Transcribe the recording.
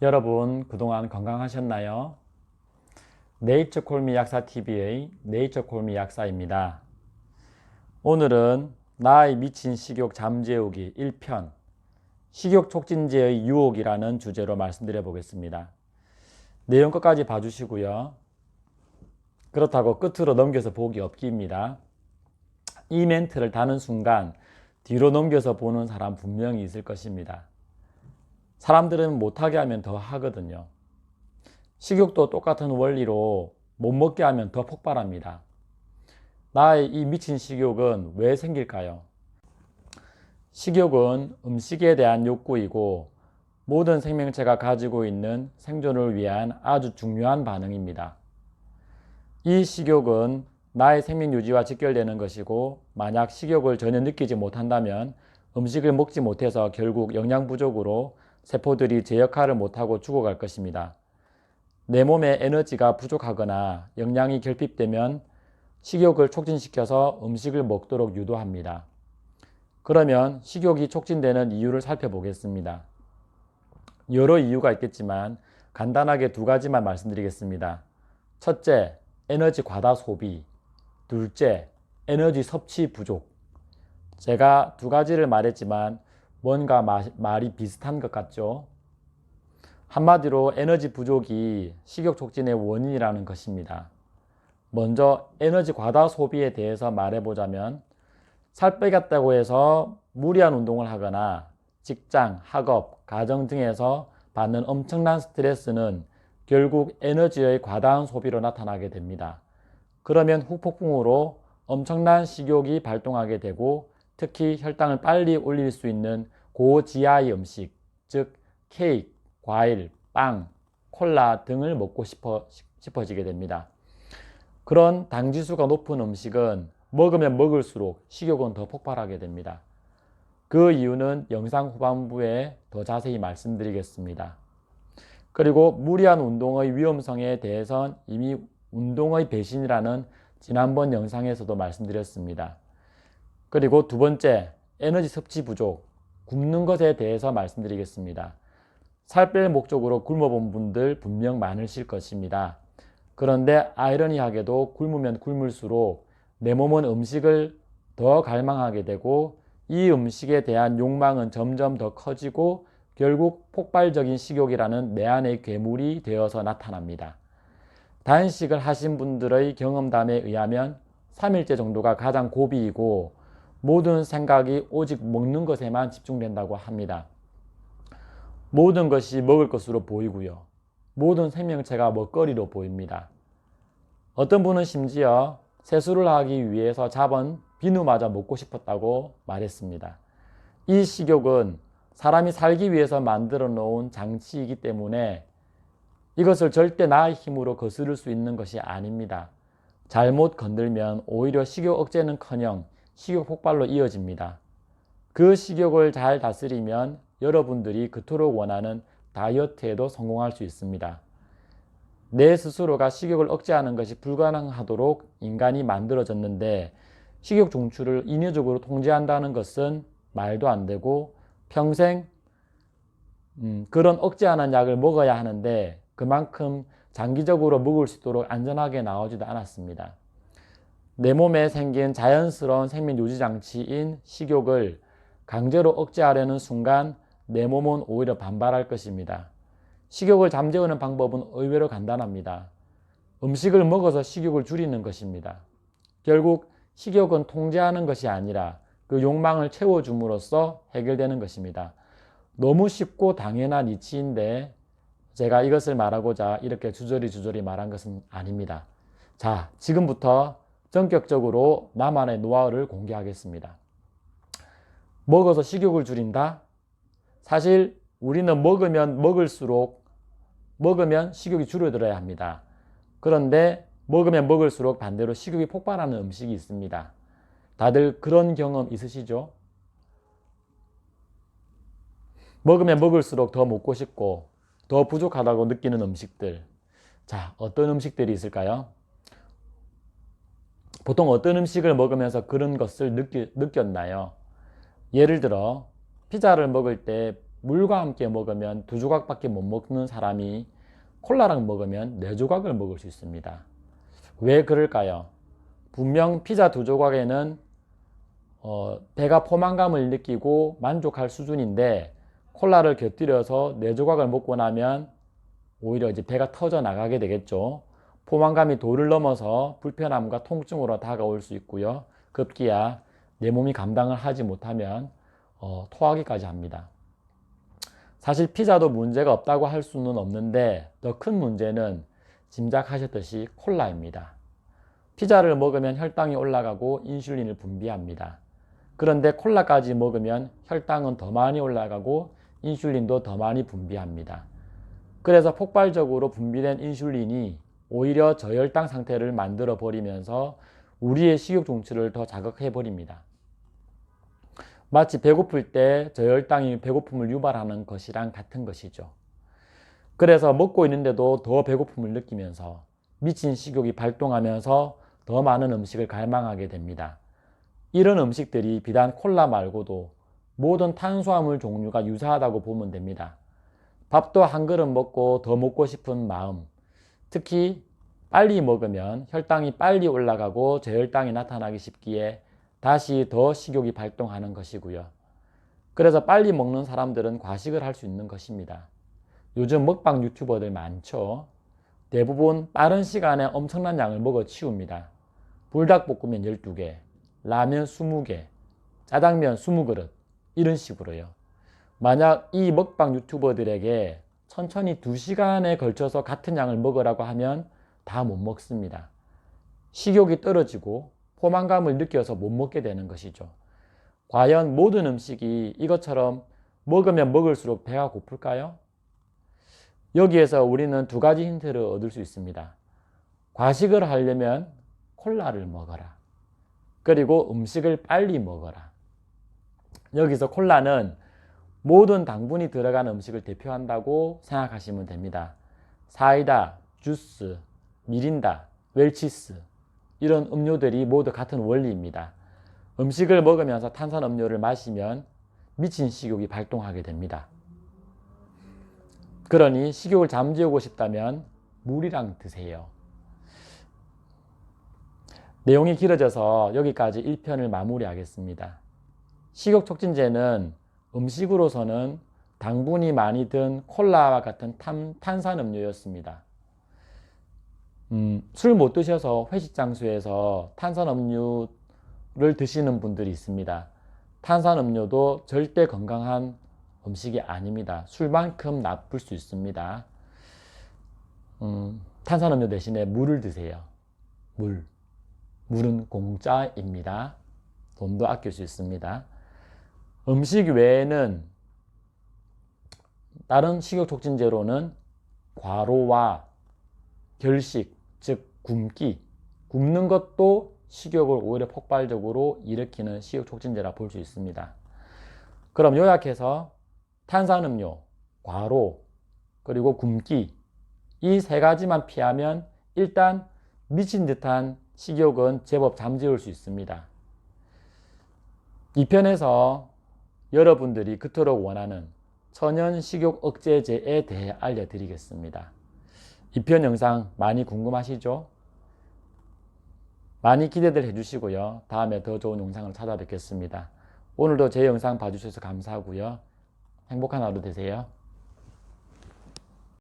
여러분 그동안 건강하셨나요? 네이처콜미 약사TV의 네이처콜미 약사입니다. 오늘은 나의 미친 식욕 잠재우기 1편 식욕 촉진제의 유혹이라는 주제로 말씀드려 보겠습니다. 내용 끝까지 봐주시고요. 그렇다고 끝으로 넘겨서 보기 없기입니다. 이 멘트를 다는 순간 뒤로 넘겨서 보는 사람 분명히 있을 것입니다. 사람들은 못하게 하면 더 하거든요. 식욕도 똑같은 원리로 못 먹게 하면 더 폭발합니다. 나의 이 미친 식욕은 왜 생길까요? 식욕은 음식에 대한 욕구이고 모든 생명체가 가지고 있는 생존을 위한 아주 중요한 반응입니다. 이 식욕은 나의 생명 유지와 직결되는 것이고 만약 식욕을 전혀 느끼지 못한다면 음식을 먹지 못해서 결국 영양 부족으로 세포들이 제 역할을 못하고 죽어갈 것입니다. 내 몸에 에너지가 부족하거나 영양이 결핍되면 식욕을 촉진시켜서 음식을 먹도록 유도합니다. 그러면 식욕이 촉진되는 이유를 살펴보겠습니다. 여러 이유가 있겠지만 간단하게 두 가지만 말씀드리겠습니다. 첫째, 에너지 과다 소비. 둘째, 에너지 섭취 부족. 제가 두 가지를 말했지만 뭔가 말이 비슷한 것 같죠? 한마디로 에너지 부족이 식욕 촉진의 원인이라는 것입니다. 먼저 에너지 과다 소비에 대해서 말해보자면 살 빼겠다고 해서 무리한 운동을 하거나 직장, 학업, 가정 등에서 받는 엄청난 스트레스는 결국 에너지의 과다한 소비로 나타나게 됩니다. 그러면 후폭풍으로 엄청난 식욕이 발동하게 되고 특히 혈당을 빨리 올릴 수 있는 고지아의 음식, 즉 케이크, 과일, 빵, 콜라 등을 먹고 싶어지게 됩니다. 그런 당지수가 높은 음식은 먹으면 먹을수록 식욕은 더 폭발하게 됩니다. 그 이유는 영상 후반부에 더 자세히 말씀드리겠습니다. 그리고 무리한 운동의 위험성에 대해선 이미 운동의 배신이라는 지난번 영상에서도 말씀드렸습니다. 그리고 두 번째, 에너지 섭취 부족, 굶는 것에 대해서 말씀드리겠습니다. 살 뺄 목적으로 굶어본 분들 분명 많으실 것입니다. 그런데 아이러니하게도 굶으면 굶을수록 내 몸은 음식을 더 갈망하게 되고 이 음식에 대한 욕망은 점점 더 커지고 결국 폭발적인 식욕이라는 내 안의 괴물이 되어서 나타납니다. 단식을 하신 분들의 경험담에 의하면 3일째 정도가 가장 고비이고 모든 생각이 오직 먹는 것에만 집중된다고 합니다. 모든 것이 먹을 것으로 보이고요. 모든 생명체가 먹거리로 보입니다. 어떤 분은 심지어 세수를 하기 위해서 잡은 비누마저 먹고 싶었다고 말했습니다. 이 식욕은 사람이 살기 위해서 만들어 놓은 장치이기 때문에 이것을 절대 나의 힘으로 거스를 수 있는 것이 아닙니다. 잘못 건들면 오히려 식욕 억제는커녕 식욕 폭발로 이어집니다. 그 식욕을 잘 다스리면 여러분들이 그토록 원하는 다이어트에도 성공할 수 있습니다. 내 스스로가 식욕을 억제하는 것이 불가능하도록 인간이 만들어졌는데 식욕 중추를 인위적으로 통제한다는 것은 말도 안 되고 평생 그런 억제하는 약을 먹어야 하는데 그만큼 장기적으로 먹을 수 있도록 안전하게 나오지도 않았습니다. 내 몸에 생긴 자연스러운 생명 유지 장치인 식욕을 강제로 억제하려는 순간 내 몸은 오히려 반발할 것입니다. 식욕을 잠재우는 방법은 의외로 간단합니다. 음식을 먹어서 식욕을 줄이는 것입니다. 결국 식욕은 통제하는 것이 아니라 그 욕망을 채워줌으로써 해결되는 것입니다. 너무 쉽고 당연한 이치인데 제가 이것을 말하고자 이렇게 주저리 말한 것은 아닙니다. 자, 지금부터 전격적으로 나만의 노하우를 공개하겠습니다. 먹어서 식욕을 줄인다? 사실 우리는 먹으면 먹을수록 먹으면 식욕이 줄어들어야 합니다. 그런데 먹으면 먹을수록 반대로 식욕이 폭발하는 음식이 있습니다. 다들 그런 경험 있으시죠? 먹으면 먹을수록 더 먹고 싶고 더 부족하다고 느끼는 음식들. 자, 어떤 음식들이 있을까요? 보통 어떤 음식을 먹으면서 그런 것을 느꼈나요? 예를 들어 피자를 먹을 때 물과 함께 먹으면 2조각밖에 못 먹는 사람이 콜라랑 먹으면 4조각을 먹을 수 있습니다. 왜 그럴까요? 분명 피자 2조각에는 배가 포만감을 느끼고 만족할 수준인데 콜라를 곁들여서 4조각을 먹고 나면 오히려 이제 배가 터져 나가게 되겠죠. 포만감이 도를 넘어서 불편함과 통증으로 다가올 수 있고요. 급기야 내 몸이 감당을 하지 못하면 토하기까지 합니다. 사실 피자도 문제가 없다고 할 수는 없는데 더 큰 문제는 짐작하셨듯이 콜라입니다. 피자를 먹으면 혈당이 올라가고 인슐린을 분비합니다. 그런데 콜라까지 먹으면 혈당은 더 많이 올라가고 인슐린도 더 많이 분비합니다. 그래서 폭발적으로 분비된 인슐린이 오히려 저혈당 상태를 만들어 버리면서 우리의 식욕 종추를 더 자극해 버립니다. 마치 배고플 때 저혈당이 배고픔을 유발하는 것이랑 같은 것이죠. 그래서 먹고 있는데도 더 배고픔을 느끼면서 미친 식욕이 발동하면서 더 많은 음식을 갈망하게 됩니다. 이런 음식들이 비단 콜라 말고도 모든 탄수화물 종류가 유사하다고 보면 됩니다. 밥도 한 그릇 먹고 더 먹고 싶은 마음, 특히 빨리 먹으면 혈당이 빨리 올라가고 저혈당이 나타나기 쉽기에 다시 더 식욕이 발동하는 것이고요. 그래서 빨리 먹는 사람들은 과식을 할 수 있는 것입니다. 요즘 먹방 유튜버들 많죠. 대부분 빠른 시간에 엄청난 양을 먹어 치웁니다. 불닭볶음면 12개, 라면 20개, 짜장면 20그릇 이런 식으로요. 만약 이 먹방 유튜버들에게 천천히 2시간에 걸쳐서 같은 양을 먹으라고 하면 다 못 먹습니다. 식욕이 떨어지고 포만감을 느껴서 못 먹게 되는 것이죠. 과연 모든 음식이 이것처럼 먹으면 먹을수록 배가 고플까요? 여기에서 우리는 2가지 힌트를 얻을 수 있습니다. 과식을 하려면 콜라를 먹어라. 그리고 음식을 빨리 먹어라. 여기서 콜라는 모든 당분이 들어간 음식을 대표한다고 생각하시면 됩니다. 사이다, 주스, 미린다, 웰치스 이런 음료들이 모두 같은 원리입니다. 음식을 먹으면서 탄산음료를 마시면 미친 식욕이 발동하게 됩니다. 그러니 식욕을 잠재우고 싶다면 물이랑 드세요. 내용이 길어져서 여기까지 1편을 마무리하겠습니다. 식욕촉진제는 음식으로서는 당분이 많이 든 콜라와 같은 탄산음료였습니다. 술 못 드셔서 회식 장소에서 탄산음료를 드시는 분들이 있습니다. 탄산음료도 절대 건강한 음식이 아닙니다. 술만큼 나쁠 수 있습니다. 탄산음료 대신에 물을 드세요. 물은 공짜입니다. 돈도 아낄 수 있습니다. 음식 외에는 다른 식욕촉진제로는 과로와 결식, 즉 굶는 것도 식욕을 오히려 폭발적으로 일으키는 식욕촉진제라 볼 수 있습니다. 그럼 요약해서 탄산음료, 과로, 그리고 굶기 이 3가지만 피하면 일단 미친 듯한 식욕은 제법 잠재울 수 있습니다. 2편에서 여러분들이 그토록 원하는 천연 식욕 억제제에 대해 알려드리겠습니다. 2편 영상 많이 궁금하시죠? 많이 기대들 해주시고요. 다음에 더 좋은 영상을 찾아뵙겠습니다. 오늘도 제 영상 봐주셔서 감사하고요. 행복한 하루 되세요.